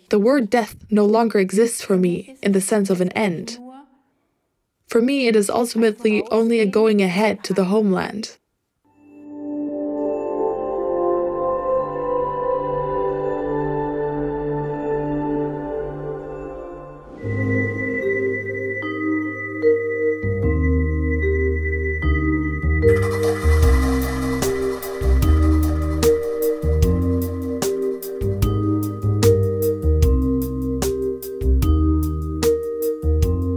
The word death no longer exists for me in the sense of an end. For me, it is ultimately only a going ahead to the homeland.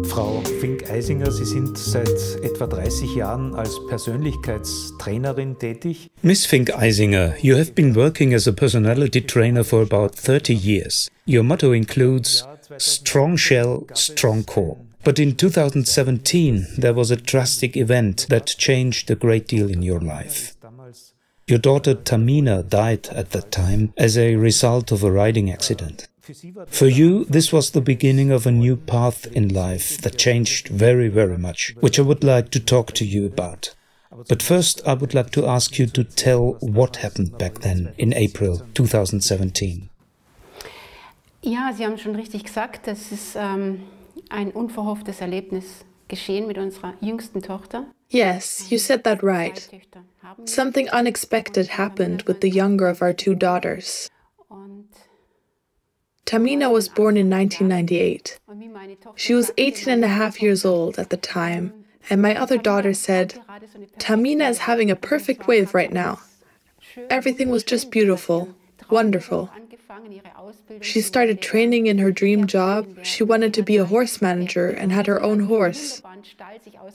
Frau Fink-Eisinger, Sie sind seit etwa 30 Jahren als Persönlichkeitstrainerin tätig. Miss Fink-Eisinger, you have been working as a personality trainer for about 30 years. Your motto includes strong shell, strong core. But in 2017, there was a drastic event that changed a great deal in your life. Your daughter Tamina died at that time as a result of a riding accident. For you, this was the beginning of a new path in life that changed very, very much, which I would like to talk to you about. But first, I would like to ask you to tell what happened back then in April 2017. Ja, Sie haben schon richtig gesagt, es ist ein unverhofftes Erlebnis geschehen mit unserer jüngsten Tochter. Yes, you said that right. Something unexpected happened with the younger of our two daughters. Tamina was born in 1998. She was 18 and a half years old at the time, and my other daughter said, "Tamina is having a perfect wave right now." Everything was just beautiful, wonderful. She started training in her dream job. She wanted to be a horse manager and had her own horse.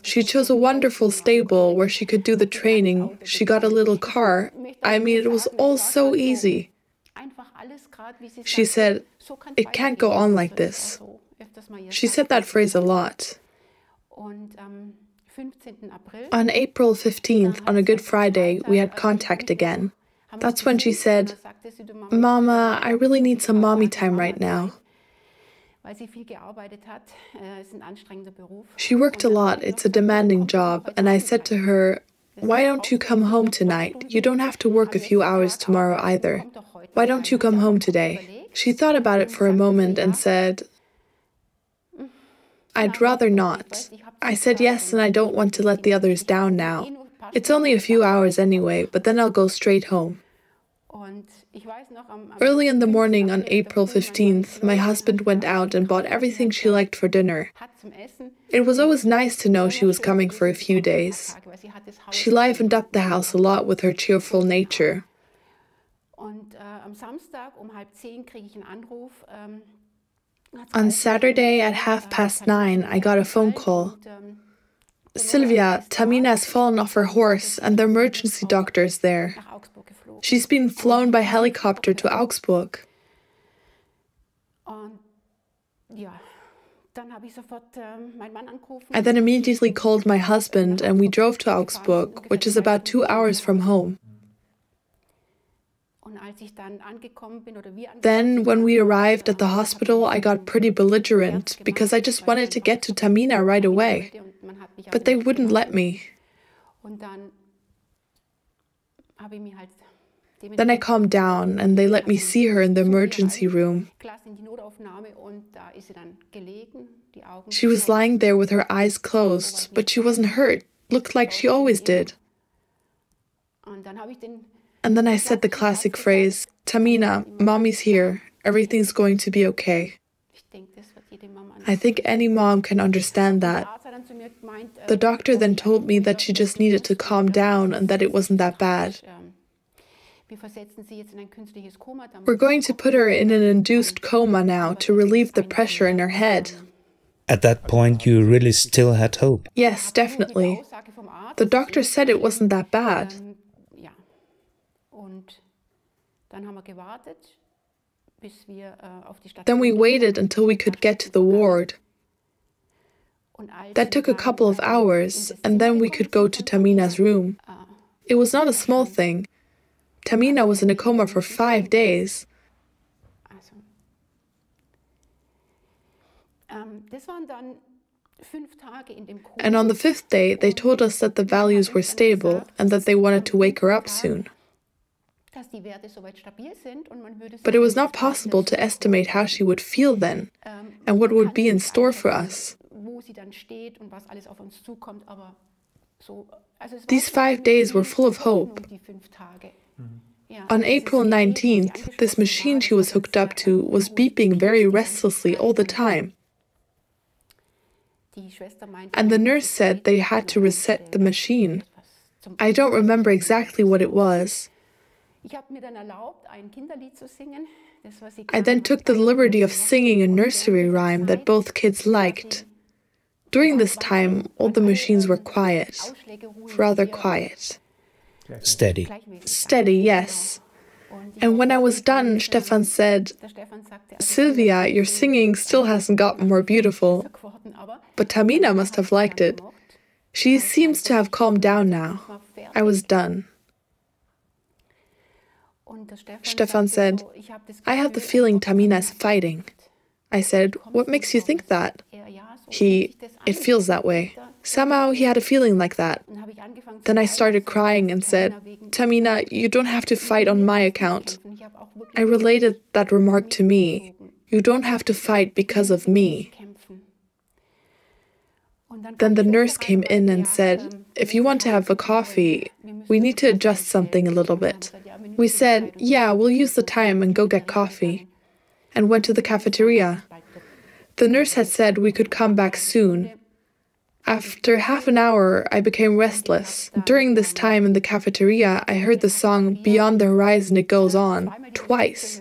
She chose a wonderful stable where she could do the training. She got a little car. I mean, it was all so easy. She said, "It can't go on like this." She said that phrase a lot. On April 15th, on a Good Friday, we had contact again. That's when she said, "Mama, I really need some mommy time right now." She worked a lot, it's a demanding job, and I said to her, "Why don't you come home tonight? You don't have to work a few hours tomorrow either. Why don't you come home today?" She thought about it for a moment and said, "I'd rather not." I said yes, and I don't want to let the others down now. It's only a few hours anyway, but then I'll go straight home. Early in the morning on April 15th, my husband went out and bought everything she liked for dinner. It was always nice to know she was coming for a few days. She livened up the house a lot with her cheerful nature. On Saturday at 9:30, I got a phone call. "Sylvia, Tamina has fallen off her horse and the emergency doctor is there. She's been flown by helicopter to Augsburg." I then immediately called my husband and we drove to Augsburg, which is about 2 hours from home. Then, when we arrived at the hospital, I got pretty belligerent because I just wanted to get to Tamina right away. But they wouldn't let me. Then I calmed down and they let me see her in the emergency room. She was lying there with her eyes closed, but she wasn't hurt. Looked like she always did. And then I said the classic phrase, "Tamina, mommy's here. Everything's going to be okay." I think any mom can understand that. The doctor then told me that she just needed to calm down and that it wasn't that bad. We're going to put her in an induced coma now to relieve the pressure in her head. At that point, you really still had hope? Yes, definitely. The doctor said it wasn't that bad. Then we waited until we could get to the ward. That took a couple of hours, and then we could go to Tamina's room. It was not a small thing. Tamina was in a coma for 5 days. And on the 5th day, they told us that the values were stable and that they wanted to wake her up soon. But it was not possible to estimate how she would feel then and what would be in store for us. These 5 days were full of hope. On April 19th, this machine she was hooked up to was beeping very restlessly all the time. And the nurse said they had to reset the machine. I don't remember exactly what it was. I then took the liberty of singing a nursery rhyme that both kids liked. During this time, all the machines were quiet, rather quiet. Steady. Steady, yes. And when I was done, Stefan said, "Sylvia, your singing still hasn't gotten more beautiful, but Tamina must have liked it. She seems to have calmed down now." I was done. Stefan said, "I have the feeling Tamina is fighting." I said, "What makes you think that?" It feels that way. Somehow he had a feeling like that. Then I started crying and said, "Tamina, you don't have to fight on my account." I related that remark to me. You don't have to fight because of me. Then the nurse came in and said, "If you want to have a coffee, we need to adjust something a little bit." We said, "Yeah, we'll use the time and go get coffee," and went to the cafeteria. The nurse had said we could come back soon. After half an hour, I became restless. During this time in the cafeteria, I heard the song "Beyond the Horizon It Goes On" twice.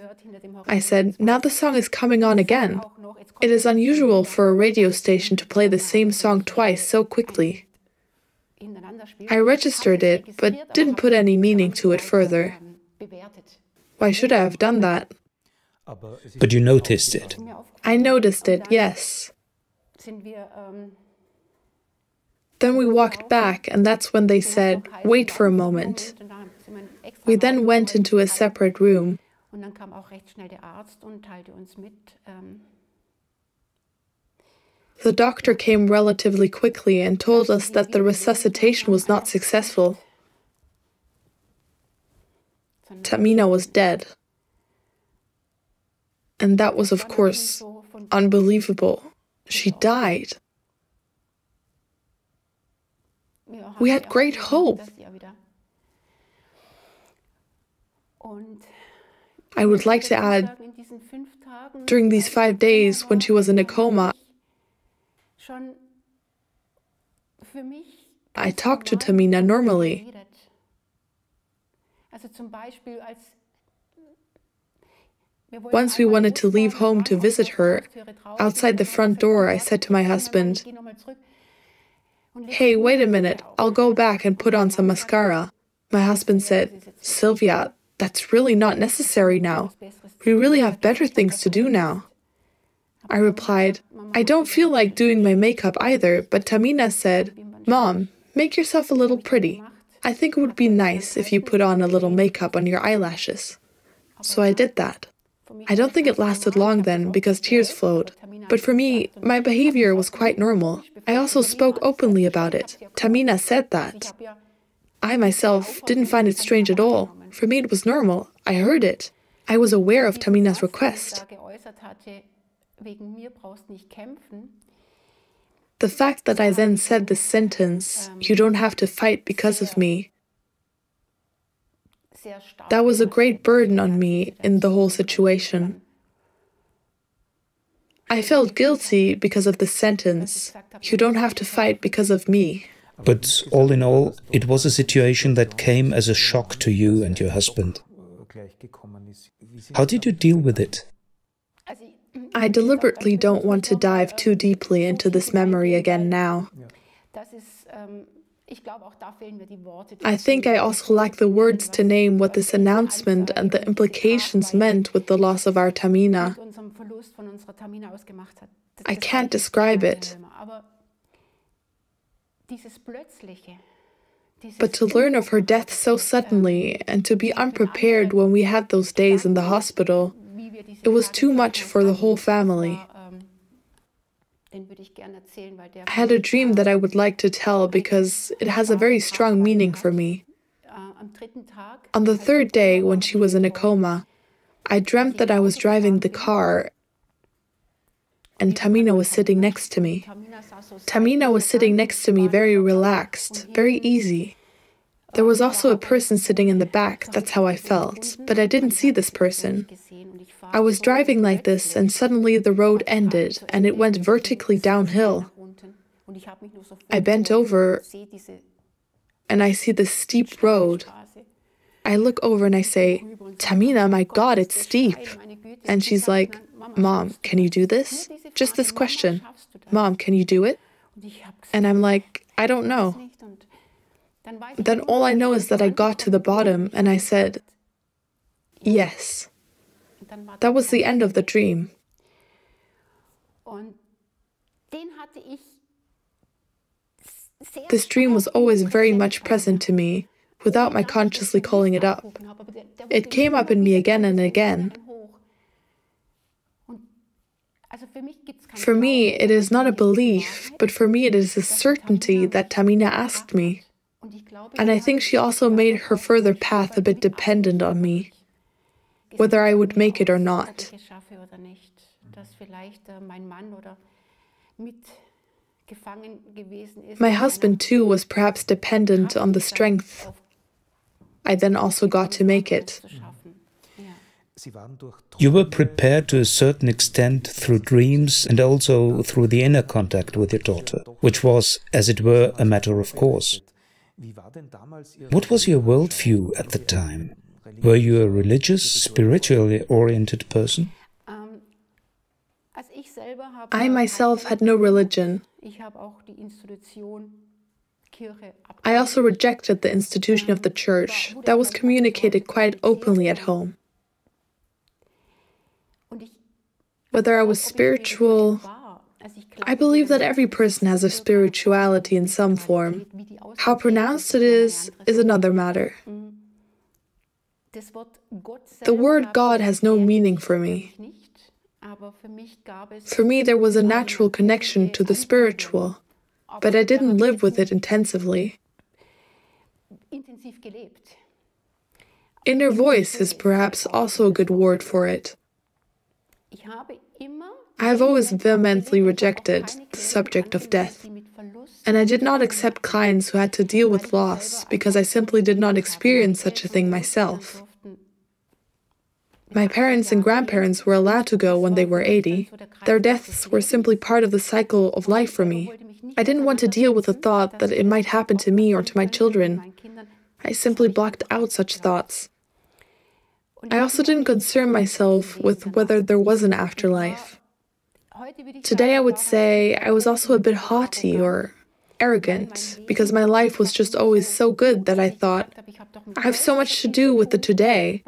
I said, "Now the song is coming on again." It is unusual for a radio station to play the same song twice so quickly. I registered it, but didn't put any meaning to it further. Why should I have done that? But you noticed it. I noticed it, yes. Then we walked back, and that's when they said, "Wait for a moment." We then went into a separate room. The doctor came relatively quickly and told us that the resuscitation was not successful. Tamina was dead. And that was, of course, unbelievable. She died. We had great hope. I would like to add, during these 5 days when she was in a coma, I talked to Tamina normally. Once we wanted to leave home to visit her, outside the front door, I said to my husband, "Hey, wait a minute, I'll go back and put on some mascara." My husband said, "Sylvia, that's really not necessary now. We really have better things to do now." I replied, "I don't feel like doing my makeup either, but Tamina said, 'Mom, make yourself a little pretty. I think it would be nice if you put on a little makeup on your eyelashes.' So I did that. I don't think it lasted long then because tears flowed. But for me, my behavior was quite normal. I also spoke openly about it. Tamina said that. I myself didn't find it strange at all. For me, it was normal. I heard it. I was aware of Tamina's request. The fact that I then said the sentence, "You don't have to fight because of me," that was a great burden on me in the whole situation. I felt guilty because of the sentence, "You don't have to fight because of me." But all in all, it was a situation that came as a shock to you and your husband. How did you deal with it? I deliberately don't want to dive too deeply into this memory again now. I think I also lack the words to name what this announcement and the implications meant with the loss of our Tamina. I can't describe it. But to learn of her death so suddenly and to be unprepared when we had those days in the hospital, it was too much for the whole family. I had a dream that I would like to tell because it has a very strong meaning for me. On the third day, when she was in a coma, I dreamt that I was driving the car and Tamina was sitting next to me. Tamina was sitting next to me, very relaxed, very easy. There was also a person sitting in the back, that's how I felt, but I didn't see this person. I was driving like this, and suddenly the road ended, and it went vertically downhill. I bent over, and I see this steep road. I look over and I say, "Tamina, my God, it's steep." And she's like, "Mom, can you do this?" Just this question. "Mom, can you do it?" And I'm like, "I don't know." Then all I know is that I got to the bottom and I said, "Yes." That was the end of the dream. This dream was always very much present to me, without my consciously calling it up. It came up in me again and again. For me, it is not a belief, but for me it is a certainty that Tamina asked me. And I think she also made her further path a bit dependent on me, whether I would make it or not. My husband, too, was perhaps dependent on the strength I then also got to make it. You were prepared to a certain extent through dreams and also through the inner contact with your daughter, which was, as it were, a matter of course. What was your worldview at the time? Were you a religious, spiritually oriented person? I myself had no religion. I also rejected the institution of the church that was communicated quite openly at home. Whether I was spiritual, I believe that every person has a spirituality in some form. How pronounced it is another matter. The word God has no meaning for me. For me, there was a natural connection to the spiritual, but I didn't live with it intensively. Inner voice is perhaps also a good word for it. I have always vehemently rejected the subject of death, and I did not accept clients who had to deal with loss because I simply did not experience such a thing myself. My parents and grandparents were allowed to go when they were 80. Their deaths were simply part of the cycle of life for me. I didn't want to deal with the thought that it might happen to me or to my children. I simply blocked out such thoughts. I also didn't concern myself with whether there was an afterlife. Today I would say I was also a bit haughty or arrogant, because my life was just always so good that I thought, I have so much to do with the today,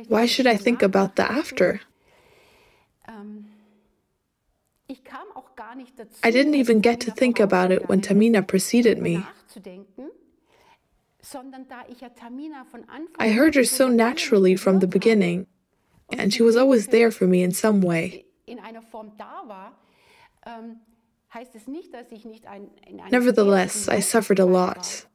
why should I think about the after? I didn't even get to think about it when Tamina preceded me. I heard her so naturally from the beginning, and she was always there for me in some way. Nevertheless, I suffered a lot.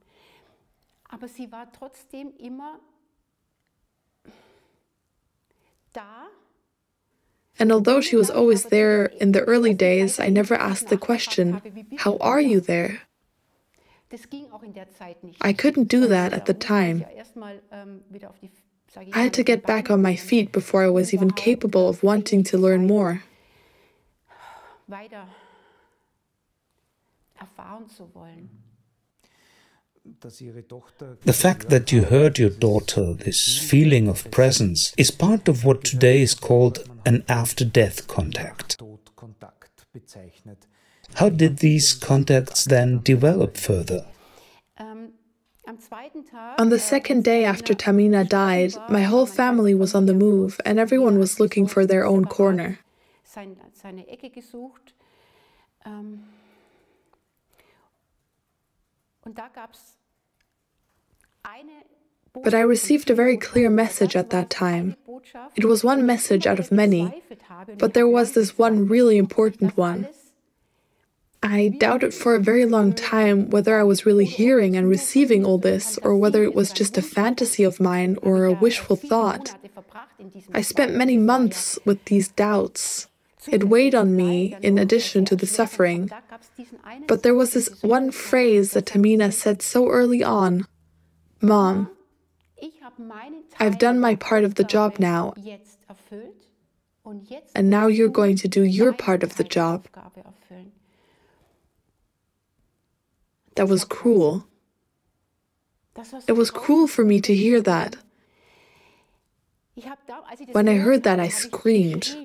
And although she was always there in the early days, I never asked the question, "How are you there?" I couldn't do that at the time. I had to get back on my feet before I was even capable of wanting to learn more. The fact that you heard your daughter, this feeling of presence, is part of what today is called an after-death contact. How did these contacts then develop further? On the second day after Tamina died, my whole family was on the move and everyone was looking for their own corner. But I received a very clear message at that time. It was one message out of many, but there was this one really important one. I doubted for a very long time whether I was really hearing and receiving all this, or whether it was just a fantasy of mine or a wishful thought. I spent many months with these doubts. It weighed on me in addition to the suffering. But there was this one phrase that Tamina said so early on. Mom, I've done my part of the job now, and now you're going to do your part of the job. That was cruel. It was cruel for me to hear that. When I heard that, I screamed.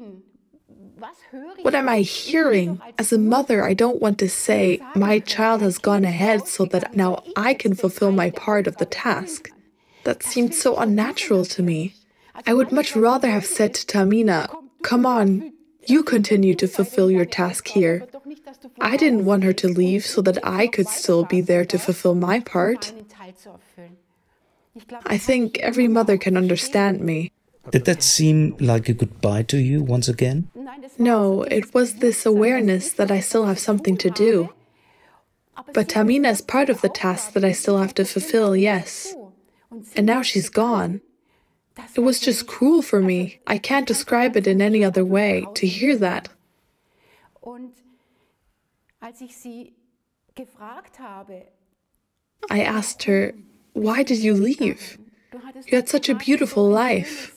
What am I hearing? As a mother, I don't want to say, my child has gone ahead so that now I can fulfill my part of the task. That seemed so unnatural to me. I would much rather have said to Tamina, come on, you continue to fulfill your task here. I didn't want her to leave so that I could still be there to fulfill my part. I think every mother can understand me. Did that seem like a goodbye to you once again? No, it was this awareness that I still have something to do. But Tamina is part of the task that I still have to fulfill, yes. And now she's gone. It was just cruel for me. I can't describe it in any other way, to hear that. I asked her, why did you leave? You had such a beautiful life.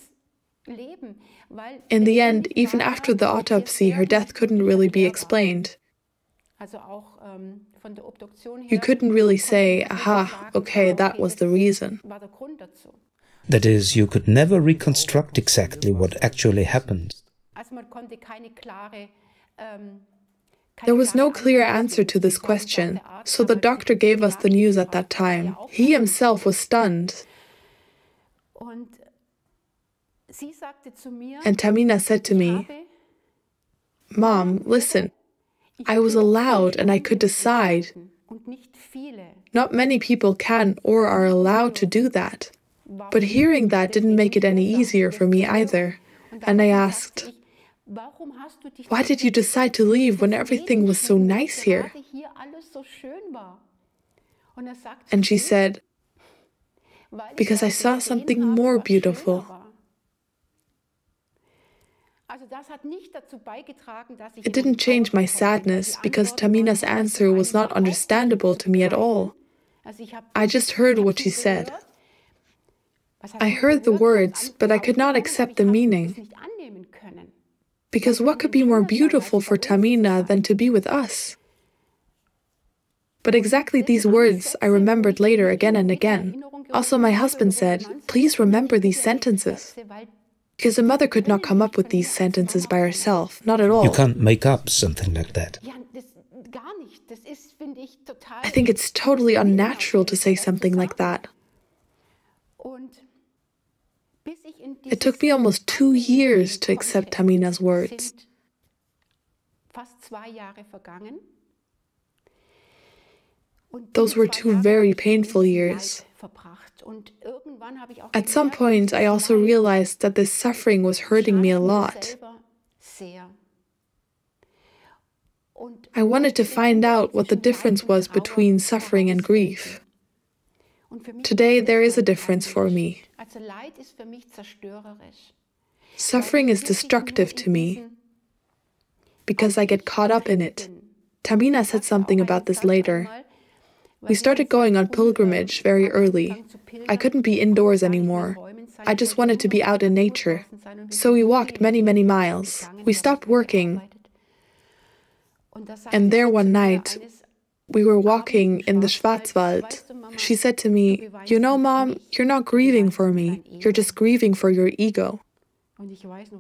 In the end, even after the autopsy, her death couldn't really be explained. You couldn't really say, aha, okay, that was the reason. That is, you could never reconstruct exactly what actually happened. There was no clear answer to this question, so the doctor gave us the news at that time. He himself was stunned. And Tamina said to me, Mom, listen, I was allowed and I could decide. Not many people can or are allowed to do that. But hearing that didn't make it any easier for me either. And I asked, why did you decide to leave when everything was so nice here? And she said, because I saw something more beautiful. It didn't change my sadness because Tamina's answer was not understandable to me at all. I just heard what she said. I heard the words, but I could not accept the meaning. Because what could be more beautiful for Tamina than to be with us? But exactly these words I remembered later again and again. Also, my husband said, please remember these sentences. Because a mother could not come up with these sentences by herself, not at all. You can't make up something like that. I think it's totally unnatural to say something like that. It took me almost 2 years to accept Tamina's words. Those were 2 very painful years. At some point, I also realized that this suffering was hurting me a lot. I wanted to find out what the difference was between suffering and grief. Today, there is a difference for me. Suffering is destructive to me because I get caught up in it. Tamina said something about this later. We started going on pilgrimage very early. I couldn't be indoors anymore. I just wanted to be out in nature. So we walked many, many miles. We stopped working. And there one night, we were walking in the Schwarzwald. She said to me, you know, Mom, you're not grieving for me. You're just grieving for your ego.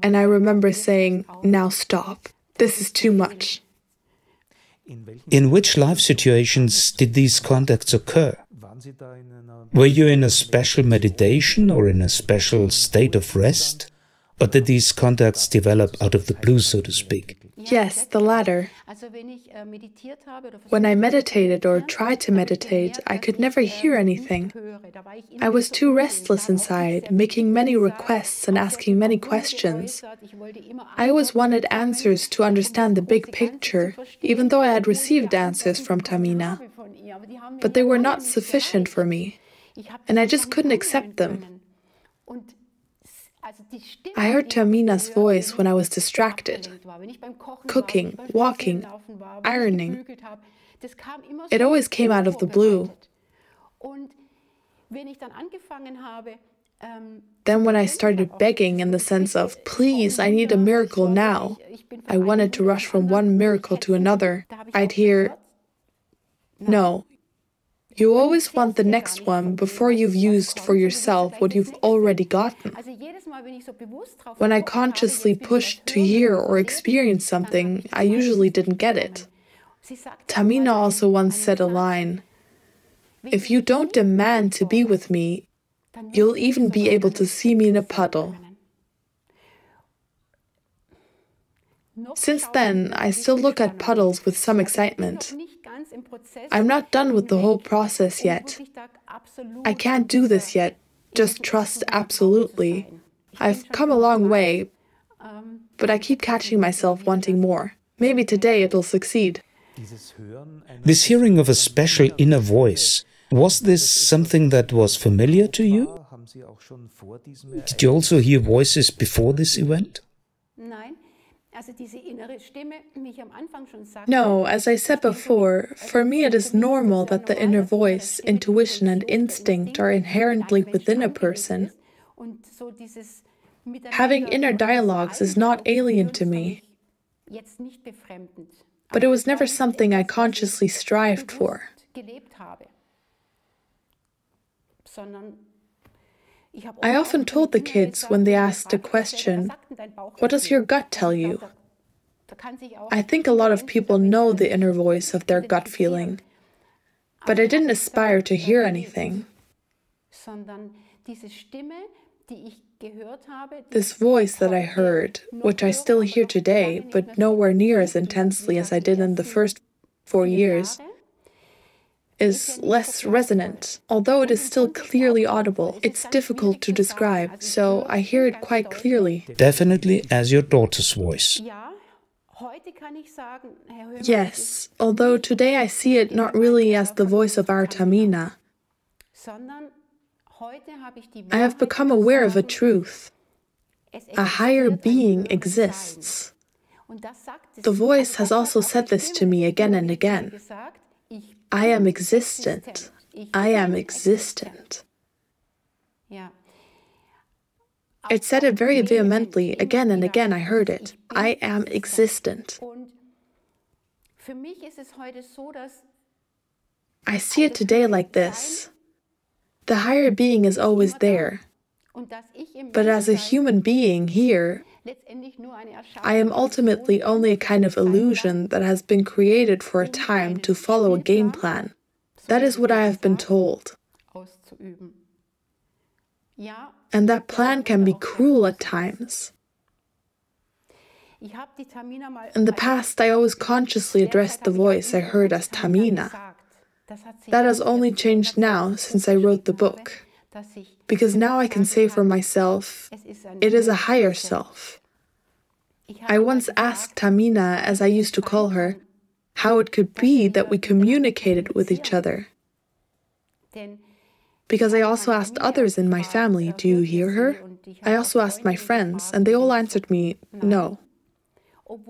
And I remember saying, now stop. This is too much. In which life situations did these contacts occur? Were you in a special meditation or in a special state of rest? Or did these contacts develop out of the blue, so to speak? Yes, the latter. When I meditated or tried to meditate, I could never hear anything. I was too restless inside, making many requests and asking many questions. I always wanted answers to understand the big picture, even though I had received answers from Tamina. But they were not sufficient for me, and I just couldn't accept them. I heard Tamina's voice when I was distracted, cooking, walking, ironing. It always came out of the blue. Then when I started begging in the sense of, please, I need a miracle now, I wanted to rush from one miracle to another, I'd hear, no. You always want the next one before you've used for yourself what you've already gotten. When I consciously pushed to hear or experience something, I usually didn't get it. Tamina also once said a line, if you don't demand to be with me, you'll even be able to see me in a puddle. Since then, I still look at puddles with some excitement. I'm not done with the whole process yet. I can't do this yet, just trust absolutely. I've come a long way, but I keep catching myself wanting more. Maybe today it'll succeed. This hearing of a special inner voice, was this something that was familiar to you? Did you also hear voices before this event? No, as I said before, for me it is normal that the inner voice, intuition and instinct are inherently within a person. Having inner dialogues is not alien to me, but it was never something I consciously strived for. I often told the kids when they asked a question, what does your gut tell you? I think a lot of people know the inner voice of their gut feeling, but I didn't aspire to hear anything. This voice that I heard, which I still hear today, but nowhere near as intensely as I did in the first 4 years, is less resonant. Although it is still clearly audible, it's difficult to describe, so I hear it quite clearly. Definitely as your daughter's voice. Yes, although today I see it not really as the voice of our Tamina. I have become aware of a truth. A higher being exists. The voice has also said this to me again and again. I am existent. I am existent. It said it very vehemently, again and again I heard it. I am existent. I see it today like this. The higher being is always there. But as a human being here, I am ultimately only a kind of illusion that has been created for a time to follow a game plan. That is what I have been told. And that plan can be cruel at times. In the past, I always consciously addressed the voice I heard as Tamina. That has only changed now since I wrote the book. Because now I can say for myself, it is a higher self. I once asked Tamina, as I used to call her, how it could be that we communicated with each other. Because I also asked others in my family, do you hear her? I also asked my friends, and they all answered me, no.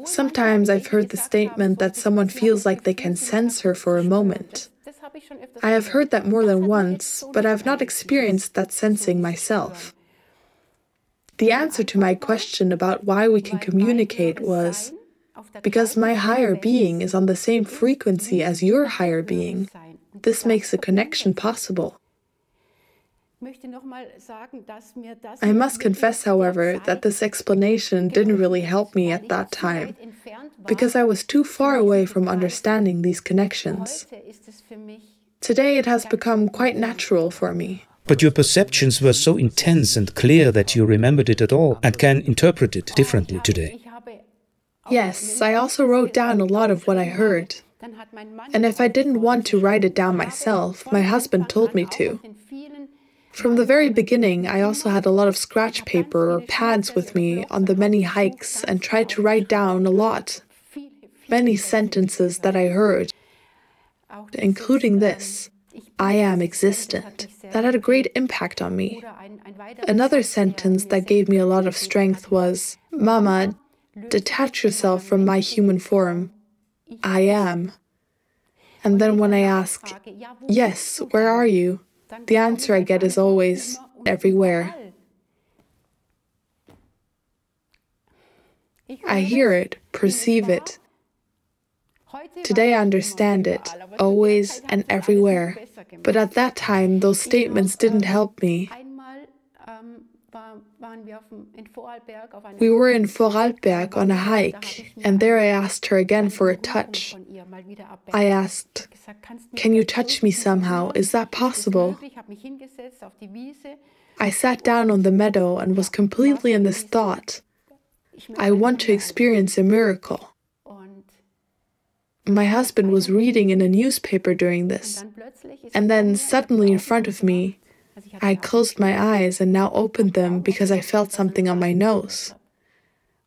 Sometimes I've heard the statement that someone feels like they can sense her for a moment. I have heard that more than once, but I have not experienced that sensing myself. The answer to my question about why we can communicate was, because my higher being is on the same frequency as your higher being. This makes a connection possible. I must confess, however, that this explanation didn't really help me at that time, because I was too far away from understanding these connections. Today it has become quite natural for me. But your perceptions were so intense and clear that you remembered it at all and can interpret it differently today. Yes, I also wrote down a lot of what I heard. And if I didn't want to write it down myself, my husband told me to. From the very beginning, I also had a lot of scratch paper or pads with me on the many hikes and tried to write down a lot. Many sentences that I heard, including this, "I am existent." That had a great impact on me. Another sentence that gave me a lot of strength was, "Mama, detach yourself from my human form. I am." And then when I ask, "Yes, where are you?" the answer I get is always, "Everywhere." I hear it, perceive it. Today I understand it, always and everywhere. But at that time, those statements didn't help me. We were in Vorarlberg on a hike, and there I asked her again for a touch. I asked, "Can you touch me somehow? Is that possible?" I sat down on the meadow and was completely in this thought. I want to experience a miracle. My husband was reading in a newspaper during this, and then suddenly in front of me, I closed my eyes and now opened them because I felt something on my nose.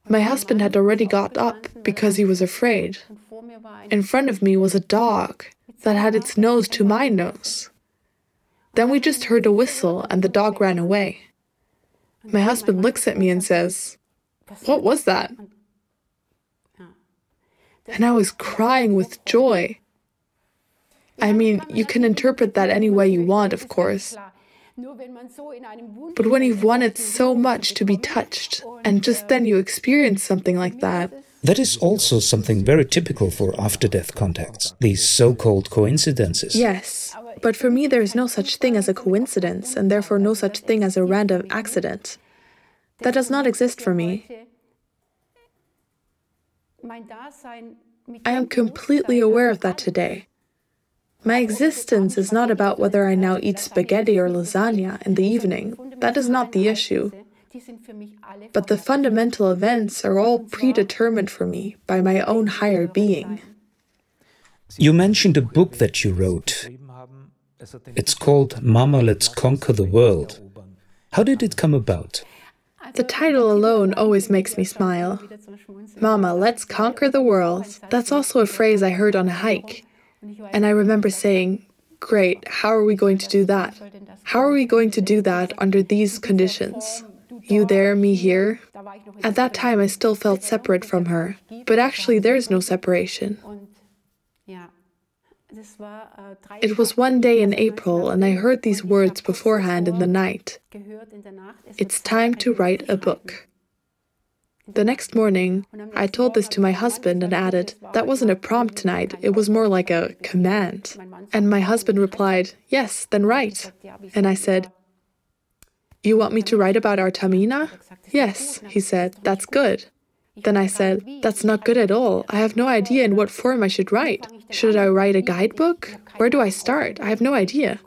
My husband had already got up because he was afraid. In front of me was a dog that had its nose to my nose. Then we just heard a whistle and the dog ran away. My husband looks at me and says, "What was that?" And I was crying with joy. I mean, you can interpret that any way you want, of course. But when you've wanted so much to be touched, and just then you experience something like that. That is also something very typical for after-death contacts, these so-called coincidences. Yes, but for me there is no such thing as a coincidence, and therefore no such thing as a random accident. That does not exist for me. I am completely aware of that today. My existence is not about whether I now eat spaghetti or lasagna in the evening. That is not the issue. But the fundamental events are all predetermined for me by my own higher being. You mentioned a book that you wrote. It's called Mama, Let's Conquer the World. How did it come about? The title alone always makes me smile. Mama, let's conquer the world. That's also a phrase I heard on a hike. And I remember saying, "Great, how are we going to do that? How are we going to do that under these conditions? You there, me here?" At that time, I still felt separate from her. But actually, there is no separation. It was one day in April, and I heard these words beforehand in the night. It's time to write a book. The next morning, I told this to my husband and added, "That wasn't a prompt tonight, it was more like a command." And my husband replied, "Yes, then write." And I said, "You want me to write about our Tamina?" "Yes," he said, "that's good." Then I said, "That's not good at all. I have no idea in what form I should write. Should I write a guidebook? Where do I start? I have no idea."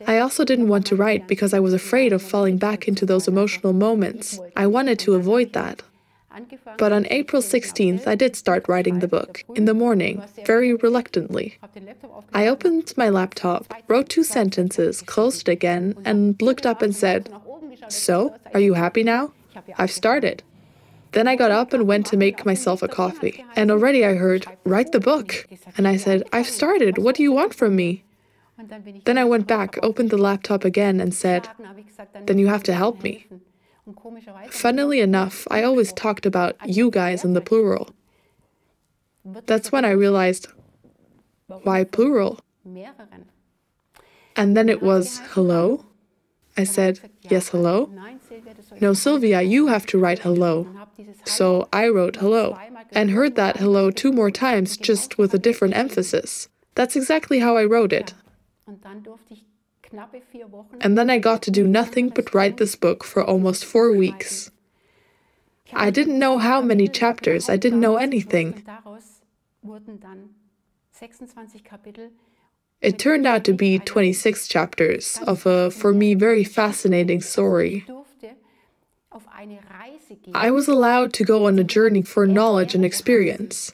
I also didn't want to write because I was afraid of falling back into those emotional moments. I wanted to avoid that. But on April 16th, I did start writing the book, in the morning, very reluctantly. I opened my laptop, wrote 2 sentences, closed it again, and looked up and said, "So, are you happy now? I've started." Then I got up and went to make myself a coffee. And already I heard, "Write the book." And I said, "I've started. What do you want from me?" Then I went back, opened the laptop again and said, "Then you have to help me." Funnily enough, I always talked about you guys in the plural. That's when I realized, why plural? And then it was, "Hello?" I said, "Yes, hello?" "No, Sylvia, you have to write hello." So I wrote hello, and heard that hello 2 more times, just with a different emphasis. That's exactly how I wrote it. And then I got to do nothing but write this book for almost 4 weeks. I didn't know how many chapters, I didn't know anything. It turned out to be 26 chapters of a, for me, very fascinating story. I was allowed to go on a journey for knowledge and experience.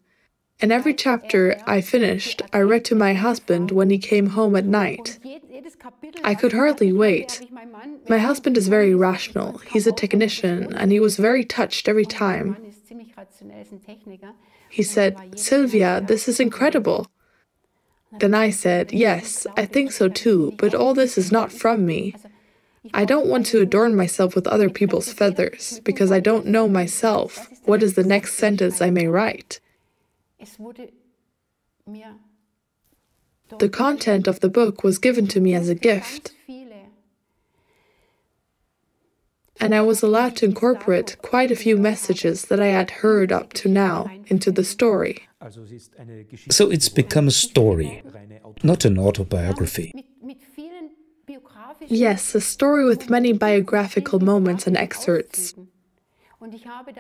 And every chapter I finished, I read to my husband when he came home at night. I could hardly wait. My husband is very rational. He's a technician, and he was very touched every time. He said, "Sylvia, this is incredible." Then I said, "Yes, I think so too, but all this is not from me. I don't want to adorn myself with other people's feathers, because I don't know myself what is the next sentence I may write." The content of the book was given to me as a gift, and I was allowed to incorporate quite a few messages that I had heard up to now into the story. So it's become a story, not an autobiography. Yes, a story with many biographical moments and excerpts.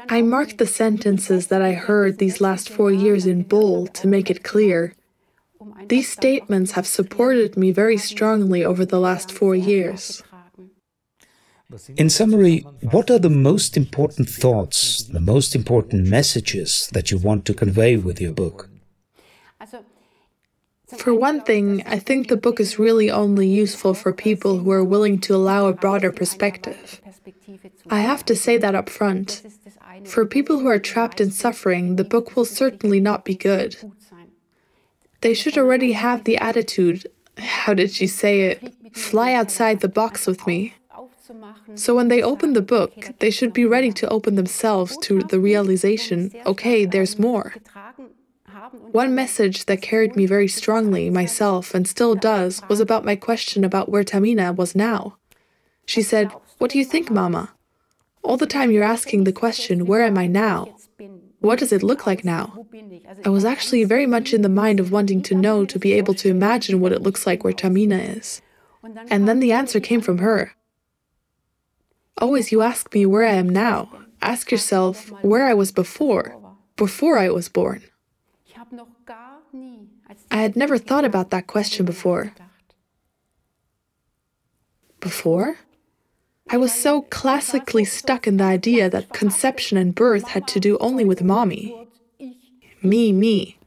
I marked the sentences that I heard these last 4 years in bold to make it clear. These statements have supported me very strongly over the last 4 years. In summary, what are the most important thoughts, the most important messages that you want to convey with your book? For one thing, I think the book is really only useful for people who are willing to allow a broader perspective. I have to say that up front. For people who are trapped in suffering, the book will certainly not be good. They should already have the attitude, how did she say it, fly outside the box with me. So when they open the book, they should be ready to open themselves to the realization, okay, there's more. One message that carried me very strongly, myself, and still does, was about my question about where Tamina was now. She said, "What do you think, Mama? All the time you're asking the question, where am I now? What does it look like now?" I was actually very much in the mind of wanting to know, to be able to imagine what it looks like where Tamina is. And then the answer came from her. Always you ask me where I am now. Ask yourself where I was before I was born. I had never thought about that question before. Before? I was so classically stuck in the idea that conception and birth had to do only with mommy. Me.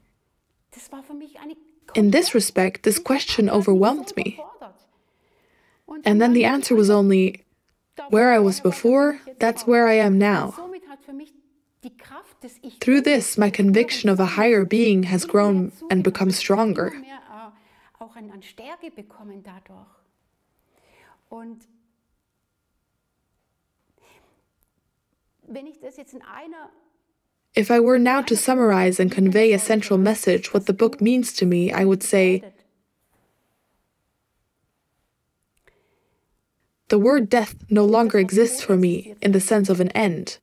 In this respect, this question overwhelmed me. And then the answer was only, where I was before, that's where I am now. Through this, my conviction of a higher being has grown and become stronger. If I were now to summarize and convey a central message, what the book means to me, I would say, the word death no longer exists for me in the sense of an end.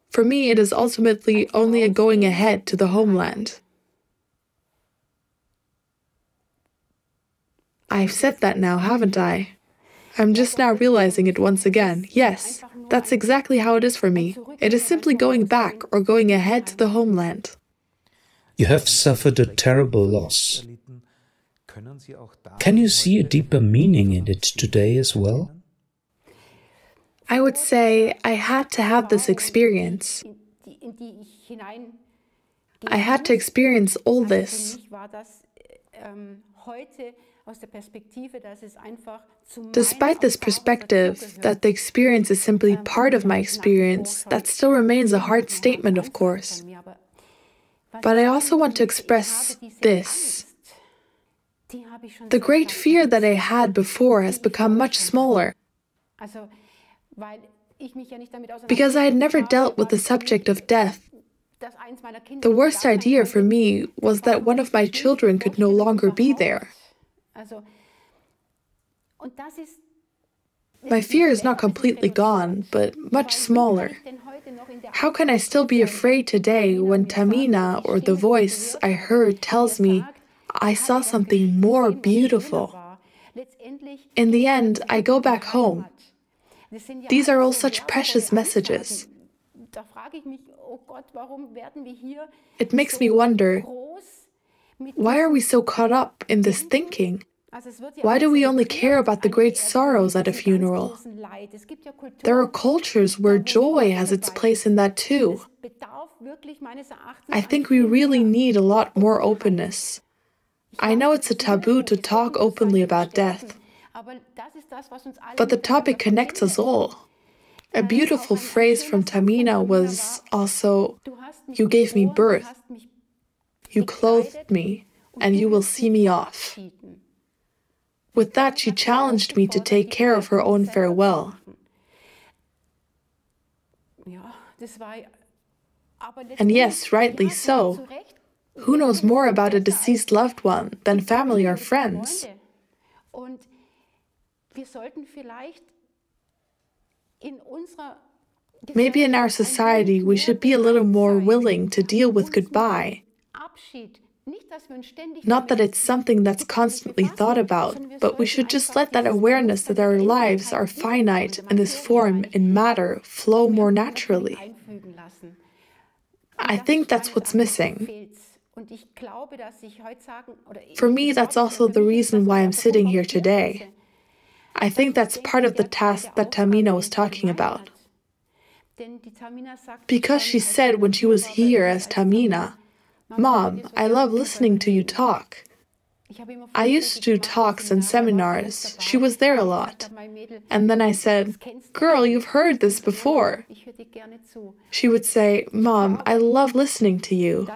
For me, it is ultimately only a going ahead to the homeland. I've said that now, haven't I? I'm just now realizing it once again. Yes, that's exactly how it is for me. It is simply going back or going ahead to the homeland. You have suffered a terrible loss. Can you see a deeper meaning in it today as well? I would say I had to have this experience. I had to experience all this. Despite this perspective, that the experience is simply part of my experience, that still remains a hard statement, of course. But I also want to express this. The great fear that I had before has become much smaller. Because I had never dealt with the subject of death. The worst idea for me was that one of my children could no longer be there. My fear is not completely gone, but much smaller. How can I still be afraid today when Tamina, or the voice I heard, tells me I saw something more beautiful? In the end, I go back home. These are all such precious messages. It makes me wonder, why are we so caught up in this thinking? Why do we only care about the great sorrows at a funeral? There are cultures where joy has its place in that too. I think we really need a lot more openness. I know it's a taboo to talk openly about death, but the topic connects us all. A beautiful phrase from Tamina was also, "You gave me birth, you clothed me, and you will see me off." With that, she challenged me to take care of her own farewell. And yes, rightly so. Who knows more about a deceased loved one than family or friends? Maybe in our society we should be a little more willing to deal with goodbye. Not that it's something that's constantly thought about, but we should just let that awareness that our lives are finite in this form, in matter, flow more naturally. I think that's what's missing. For me, that's also the reason why I'm sitting here today. I think that's part of the task that Tamina was talking about. Because she said when she was here as Tamina, "Mom, I love listening to you talk." I used to do talks and seminars. She was there a lot. And then I said, "Girl, you've heard this before." She would say, "Mom, I love listening to you."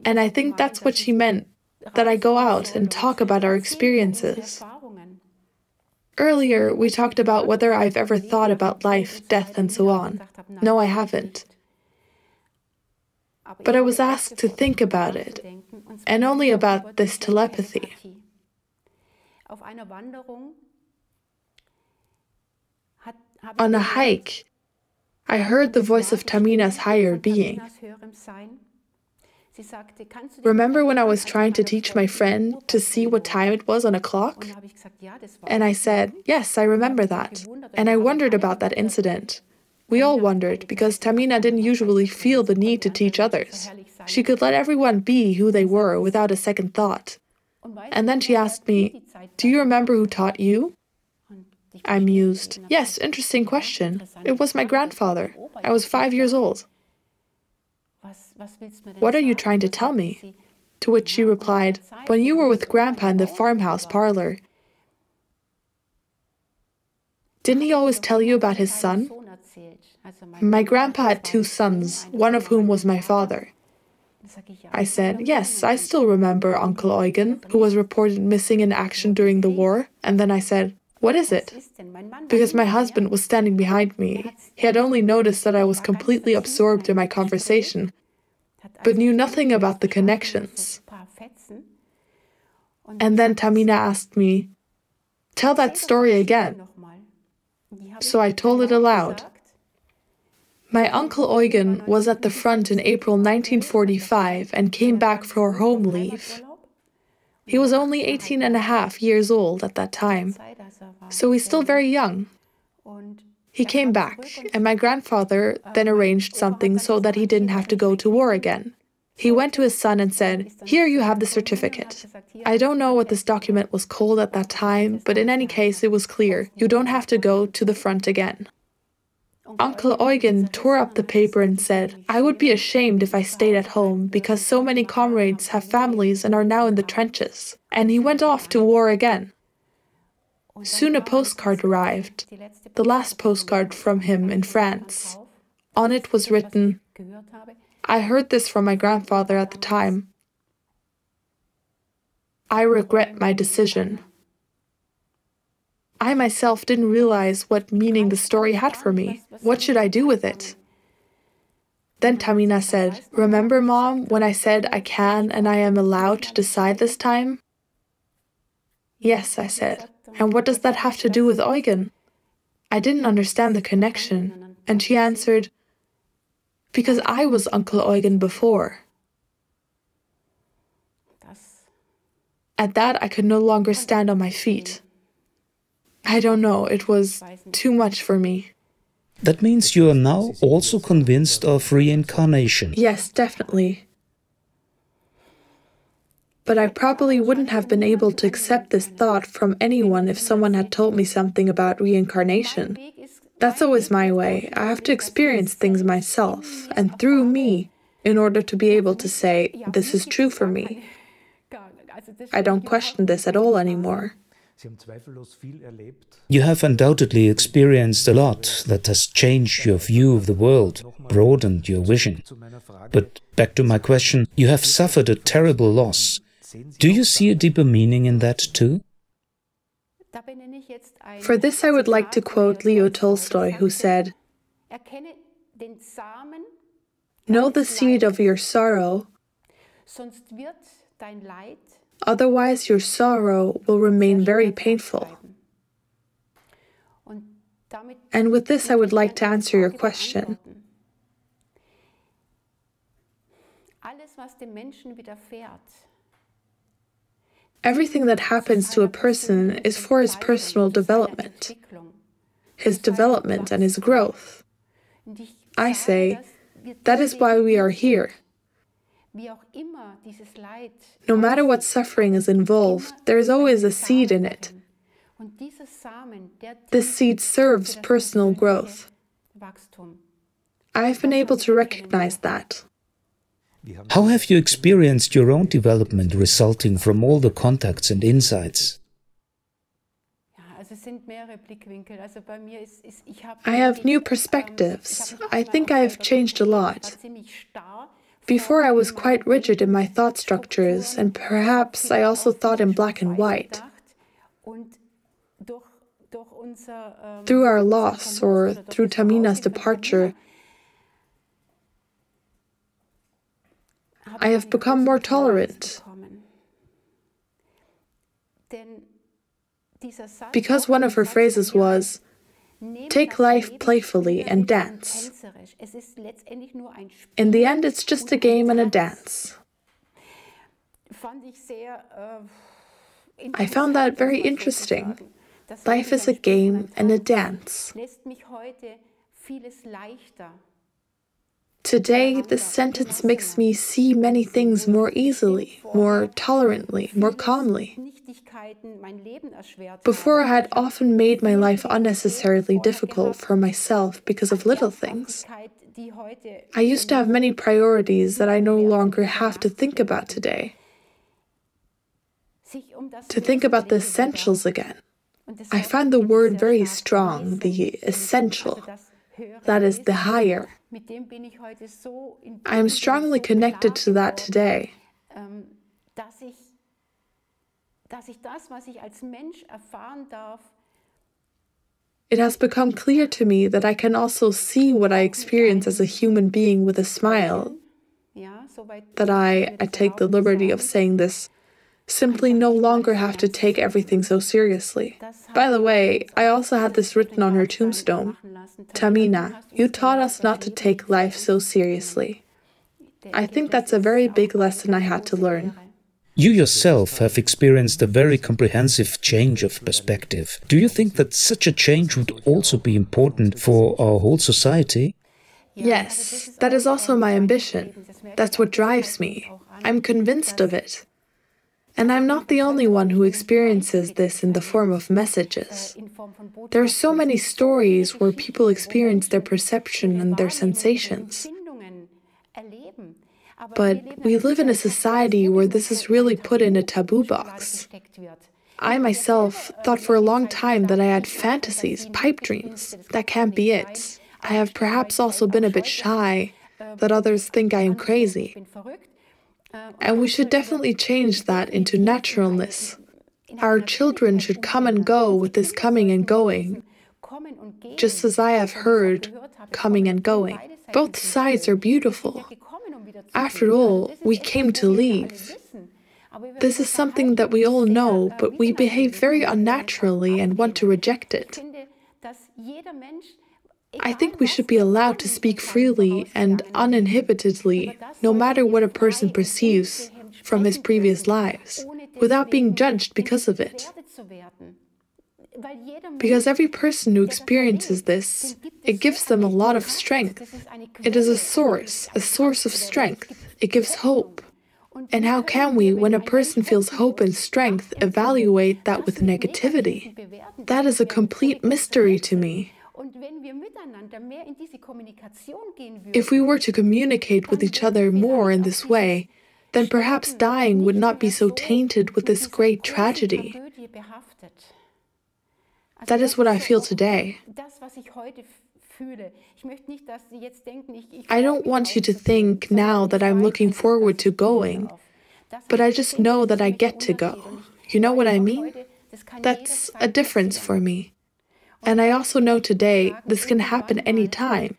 And I think that's what she meant, that I go out and talk about our experiences. Earlier, we talked about whether I've ever thought about life, death, and so on. No, I haven't. But I was asked to think about it, and only about this telepathy. On a hike, I heard the voice of Tamina's higher being. Remember when I was trying to teach my friend to see what time it was on a clock? And I said, yes, I remember that. And I wondered about that incident. We all wondered, because Tamina didn't usually feel the need to teach others. She could let everyone be who they were without a second thought. And then she asked me, "Do you remember who taught you?" I mused. Yes, interesting question. It was my grandfather. I was 5 years old. "What are you trying to tell me?" To which she replied, "When you were with Grandpa in the farmhouse parlor, didn't he always tell you about his son?" My grandpa had 2 sons, one of whom was my father. I said, "Yes, I still remember Uncle Eugen, who was reported missing in action during the war." And then I said, "What is it?" Because my husband was standing behind me. He had only noticed that I was completely absorbed in my conversation, but knew nothing about the connections. And then Tamina asked me, "Tell that story again." So I told it aloud. My Uncle Eugen was at the front in April 1945 and came back for home leave. He was only 18.5 years old at that time, so he's still very young. He came back, and my grandfather then arranged something so that he didn't have to go to war again. He went to his son and said, "Here you have the certificate." I don't know what this document was called at that time, but in any case it was clear, you don't have to go to the front again. Uncle Eugen tore up the paper and said, "I would be ashamed if I stayed at home, because so many comrades have families and are now in the trenches." And he went off to war again. Soon a postcard arrived, the last postcard from him in France. On it was written, "I heard this from my grandfather at the time. I regret my decision." I myself didn't realize what meaning the story had for me. What should I do with it? Then Tamina said, "Remember, Mom, when I said I can and I am allowed to decide this time?" "Yes," I said. "And what does that have to do with Eugen?" I didn't understand the connection, and she answered, "Because I was Uncle Eugen before." At that, I could no longer stand on my feet. I don't know, it was too much for me. That means you are now also convinced of reincarnation. Yes, definitely. But I probably wouldn't have been able to accept this thought from anyone if someone had told me something about reincarnation. That's always my way. I have to experience things myself and through me in order to be able to say, this is true for me. I don't question this at all anymore. You have undoubtedly experienced a lot that has changed your view of the world, broadened your vision. But back to my question, you have suffered a terrible loss. Do you see a deeper meaning in that too? For this, I would like to quote Leo Tolstoy, who said, "Know the seed of your sorrow, otherwise your sorrow will remain very painful." And with this, I would like to answer your question. Everything that happens to a person is for his personal development, his development and his growth. I say, that is why we are here. No matter what suffering is involved, there is always a seed in it. This seed serves personal growth. I have been able to recognize that. How have you experienced your own development resulting from all the contacts and insights? I have new perspectives. I think I have changed a lot. Before, I was quite rigid in my thought structures, and perhaps I also thought in black and white. Through our loss, or through Tamina's departure, I have become more tolerant. Because one of her phrases was, "Take life playfully and dance." In the end, it's just a game and a dance. I found that very interesting. Life is a game and a dance. Today, this sentence makes me see many things more easily, more tolerantly, more calmly. Before, I had often made my life unnecessarily difficult for myself because of little things. I used to have many priorities that I no longer have to think about today. To think about the essentials again. I find the word very strong, the essential. That is the higher. I am strongly connected to that today. It has become clear to me that I can also see what I experience as a human being with a smile. That I take the liberty of saying this, simply no longer have to take everything so seriously. By the way, I also had this written on her tombstone. Tamina, you taught us not to take life so seriously. I think that's a very big lesson I had to learn. You yourself have experienced a very comprehensive change of perspective. Do you think that such a change would also be important for our whole society? Yes, that is also my ambition. That's what drives me. I'm convinced of it. And I'm not the only one who experiences this in the form of messages. There are so many stories where people experience their perception and their sensations. But we live in a society where this is really put in a taboo box. I myself thought for a long time that I had fantasies, pipe dreams. That can't be it. I have perhaps also been a bit shy, that others think I am crazy. And we should definitely change that into naturalness. Our children should come and go with this coming and going, just as I have heard coming and going. Both sides are beautiful. After all, we came to leave. This is something that we all know, but we behave very unnaturally and want to reject it. I think we should be allowed to speak freely and uninhibitedly, no matter what a person perceives from his previous lives, without being judged because of it. Because every person who experiences this, it gives them a lot of strength. It is a source of strength. It gives hope. And how can we, when a person feels hope and strength, evaluate that with negativity? That is a complete mystery to me. If we were to communicate with each other more in this way, then perhaps dying would not be so tainted with this great tragedy. That is what I feel today. I don't want you to think now that I'm looking forward to going, but I just know that I get to go. You know what I mean? That's a difference for me. And I also know today this can happen any time.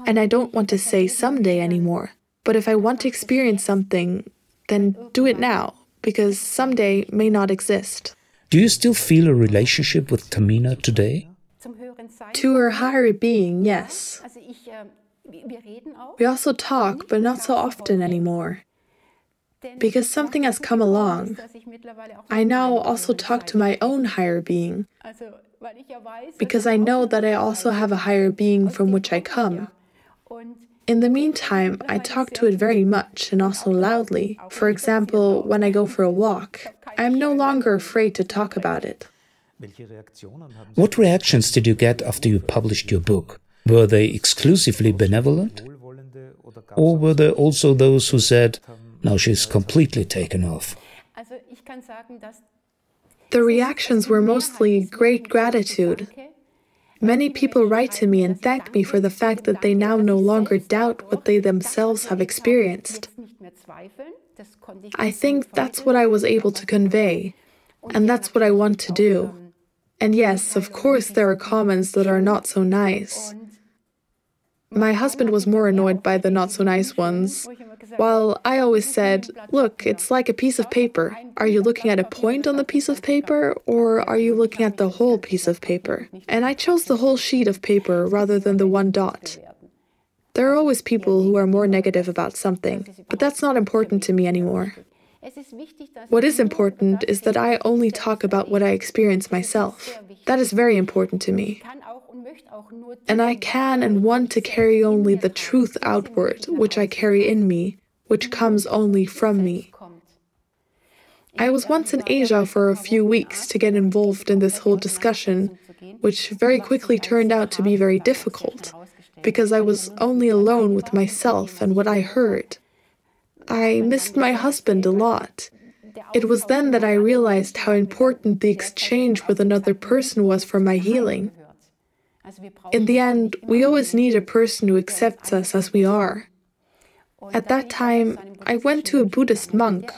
And I don't want to say someday anymore. But if I want to experience something, then do it now, because someday may not exist. Do you still feel a relationship with Tamina today? To her higher being, yes. We also talk, but not so often anymore. Because something has come along. I now also talk to my own higher being. Because I know that I also have a higher being from which I come. In the meantime, I talk to it very much and also loudly. For example, when I go for a walk, I am no longer afraid to talk about it. What reactions did you get after you published your book? Were they exclusively benevolent? Or were there also those who said, now she's completely taken off? The reactions were mostly great gratitude. Many people write to me and thank me for the fact that they now no longer doubt what they themselves have experienced. I think that's what I was able to convey, and that's what I want to do. And yes, of course, there are comments that are not so nice. My husband was more annoyed by the not so nice ones, while I always said, look, it's like a piece of paper. Are you looking at a point on the piece of paper, or are you looking at the whole piece of paper? And I chose the whole sheet of paper rather than the one dot. There are always people who are more negative about something, but that's not important to me anymore. What is important is that I only talk about what I experience myself. That is very important to me. And I can and want to carry only the truth outward, which I carry in me, which comes only from me. I was once in Asia for a few weeks to get involved in this whole discussion, which very quickly turned out to be very difficult, because I was only alone with myself and what I heard. I missed my husband a lot. It was then that I realized how important the exchange with another person was for my healing. In the end, we always need a person who accepts us as we are. At that time, I went to a Buddhist monk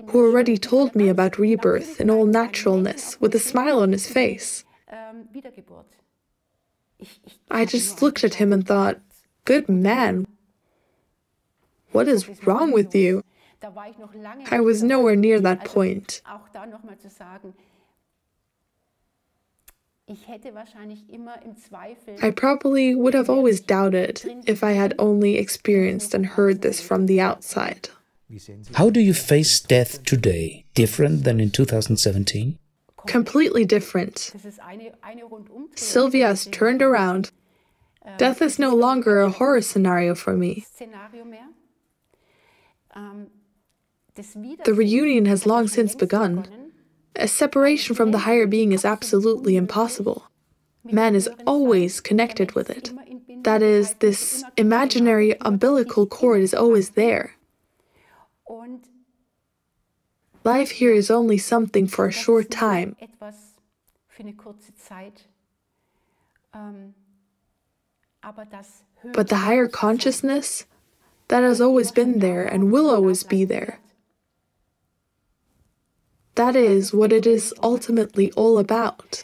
who already told me about rebirth in all naturalness, with a smile on his face. I just looked at him and thought, good man, what is wrong with you? I was nowhere near that point. I probably would have always doubted if I had only experienced and heard this from the outside. How do you face death today? Different than in 2017? Completely different. Sylvia has turned around. Death is no longer a horror scenario for me. The reunion has long since begun. A separation from the higher being is absolutely impossible. Man is always connected with it. That is, this imaginary umbilical cord is always there. Life here is only something for a short time. But the higher consciousness, that has always been there and will always be there. That is what it is ultimately all about.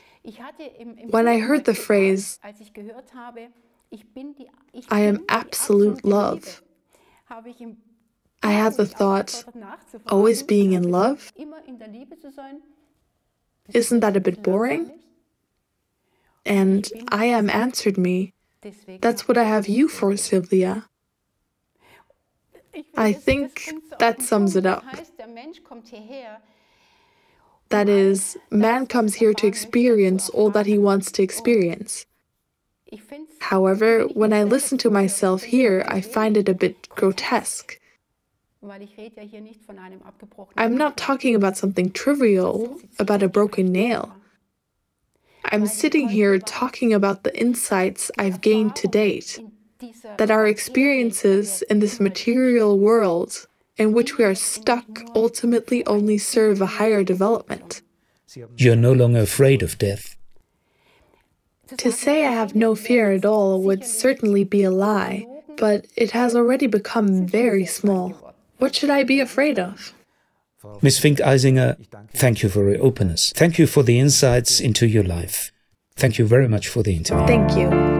When I heard the phrase, I am absolute love, I had the thought, always being in love? Isn't that a bit boring? And I am answered me, that's what I have you for, Sylvia. I think that sums it up. That is, man comes here to experience all that he wants to experience. However, when I listen to myself here, I find it a bit grotesque. I'm not talking about something trivial, about a broken nail. I'm sitting here talking about the insights I've gained to date, that our experiences in this material world in which we are stuck ultimately only serve a higher development. You're no longer afraid of death. To say I have no fear at all would certainly be a lie, but it has already become very small. What should I be afraid of? Ms. Fink-Eisinger, thank you for your openness. Thank you for the insights into your life. Thank you very much for the interview. Thank you.